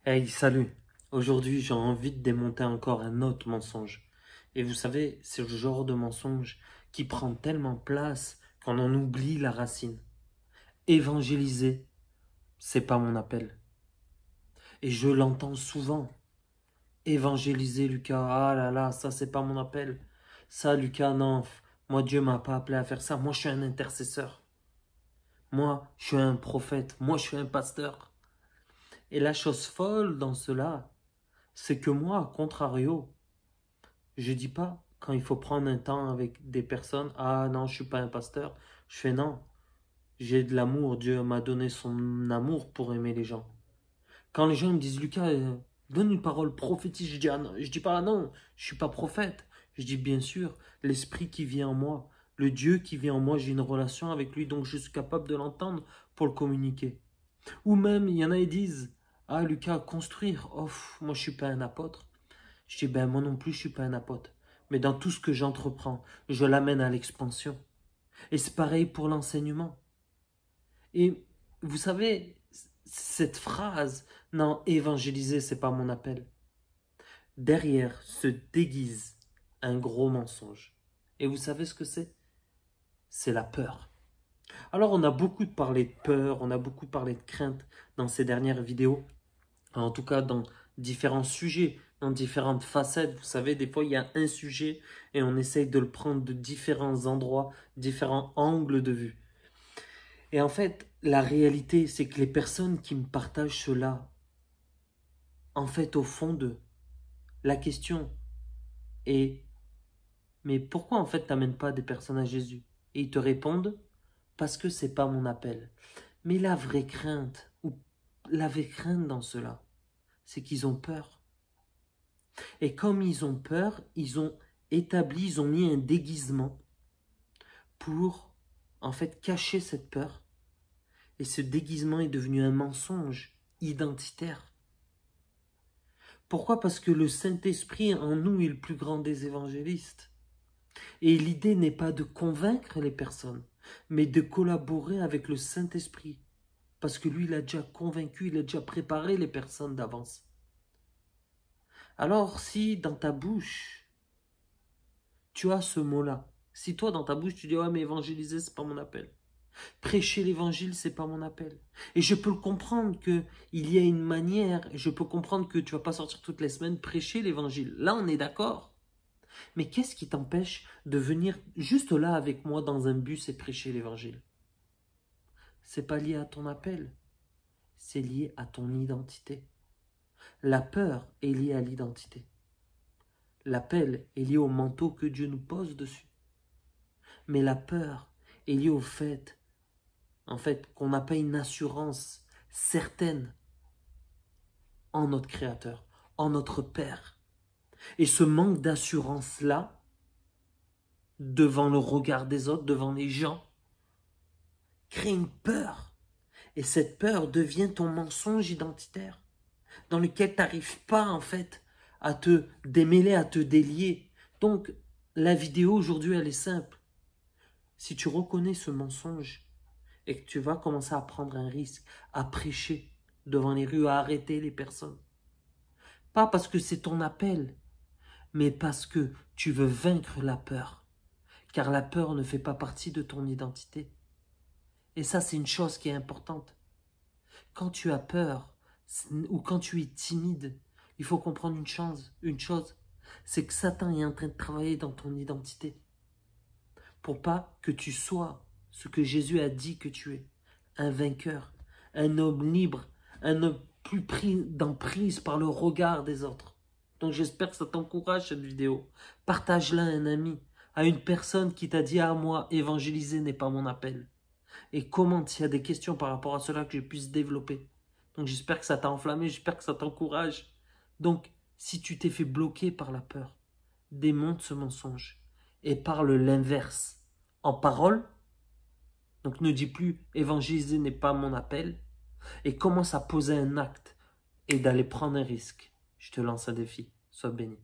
Hey, salut! Aujourd'hui, j'ai envie de démonter encore un autre mensonge. Et vous savez, c'est le genre de mensonge qui prend tellement place qu'on en oublie la racine. Évangéliser, c'est pas mon appel. Et je l'entends souvent. Évangéliser, Lucas, ah là là, ça c'est pas mon appel. Ça, Lucas, non, moi Dieu m'a pas appelé à faire ça. Moi, je suis un intercesseur. Moi, je suis un prophète. Moi, je suis un pasteur. Et la chose folle dans cela, c'est que moi, à contrario, je dis pas quand il faut prendre un temps avec des personnes, ah non, je suis pas un pasteur. Je fais non, j'ai de l'amour, Dieu m'a donné son amour pour aimer les gens. Quand les gens me disent, Lucas, donne une parole prophétique, je dis, ah non, je dis pas, ah non, je suis pas prophète. Je dis, bien sûr, l'esprit qui vit en moi, le Dieu qui vit en moi, j'ai une relation avec lui, donc je suis capable de l'entendre pour le communiquer. Ou même, il y en a qui disent, ah Lucas, construire, oh, moi je suis pas un apôtre. Je dis, ben moi non plus, je suis pas un apôtre. Mais dans tout ce que j'entreprends, je l'amène à l'expansion. Et c'est pareil pour l'enseignement. Et vous savez, cette phrase, non, évangéliser, c'est pas mon appel. Derrière se déguise un gros mensonge. Et vous savez ce que c'est? C'est la peur. Alors on a beaucoup parlé de peur, on a beaucoup parlé de crainte dans ces dernières vidéos. En tout cas dans différents sujets, dans différentes facettes. Vous savez, des fois, il y a un sujet et on essaye de le prendre de différents endroits, différents angles de vue. Et en fait, la réalité, c'est que les personnes qui me partagent cela, en fait, au fond d'eux, la question est, mais pourquoi en fait t'amènes pas des personnes à Jésus? Et ils te répondent, parce que c'est pas mon appel. Mais la vraie crainte, ou la vraie crainte dans cela, c'est qu'ils ont peur. Et comme ils ont peur, ils ont établi, ils ont mis un déguisement pour en fait cacher cette peur. Et ce déguisement est devenu un mensonge identitaire. Pourquoi? Parce que le Saint-Esprit en nous est le plus grand des évangélistes. Et l'idée n'est pas de convaincre les personnes, mais de collaborer avec le Saint-Esprit. Parce que lui, il a déjà convaincu, il a déjà préparé les personnes d'avance. Alors si dans ta bouche, tu as ce mot-là, si toi dans ta bouche tu dis ouais mais évangéliser c'est pas mon appel, prêcher l'évangile c'est pas mon appel, et je peux le comprendre que il y a une manière, et je peux comprendre que tu vas pas sortir toutes les semaines prêcher l'évangile, là on est d'accord, mais qu'est-ce qui t'empêche de venir juste là avec moi dans un bus et prêcher l'évangile? C'est pas lié à ton appel, c'est lié à ton identité. La peur est liée à l'identité. L'appel est lié au manteau que Dieu nous pose dessus. Mais la peur est liée au fait, qu'on n'a pas une assurance certaine en notre Créateur, en notre Père. Et ce manque d'assurance-là, devant le regard des autres, devant les gens, crée une peur. Et cette peur devient ton mensonge identitaire, dans lequel tu n'arrives pas, à te démêler, à te délier. Donc, la vidéo aujourd'hui, elle est simple. Si tu reconnais ce mensonge et que tu vas commencer à prendre un risque, à prêcher devant les rues, à arrêter les personnes, pas parce que c'est ton appel, mais parce que tu veux vaincre la peur, car la peur ne fait pas partie de ton identité. Et ça, c'est une chose qui est importante. Quand tu as peur ou quand tu es timide, il faut comprendre une chose, c'est que Satan est en train de travailler dans ton identité pour pas que tu sois ce que Jésus a dit que tu es, un vainqueur, un homme libre, un homme plus pris d'emprise par le regard des autres. Donc j'espère que ça t'encourage cette vidéo. Partage-la à un ami, à une personne qui t'a dit à moi, évangéliser n'est pas mon appel. Et commente s'il y a des questions par rapport à cela que je puisse développer. Donc j'espère que ça t'a enflammé, j'espère que ça t'encourage. Donc si tu t'es fait bloquer par la peur, démonte ce mensonge et parle l'inverse en parole. Donc ne dis plus évangéliser n'est pas mon appel et commence à poser un acte et d'aller prendre un risque. Je te lance un défi. Sois béni.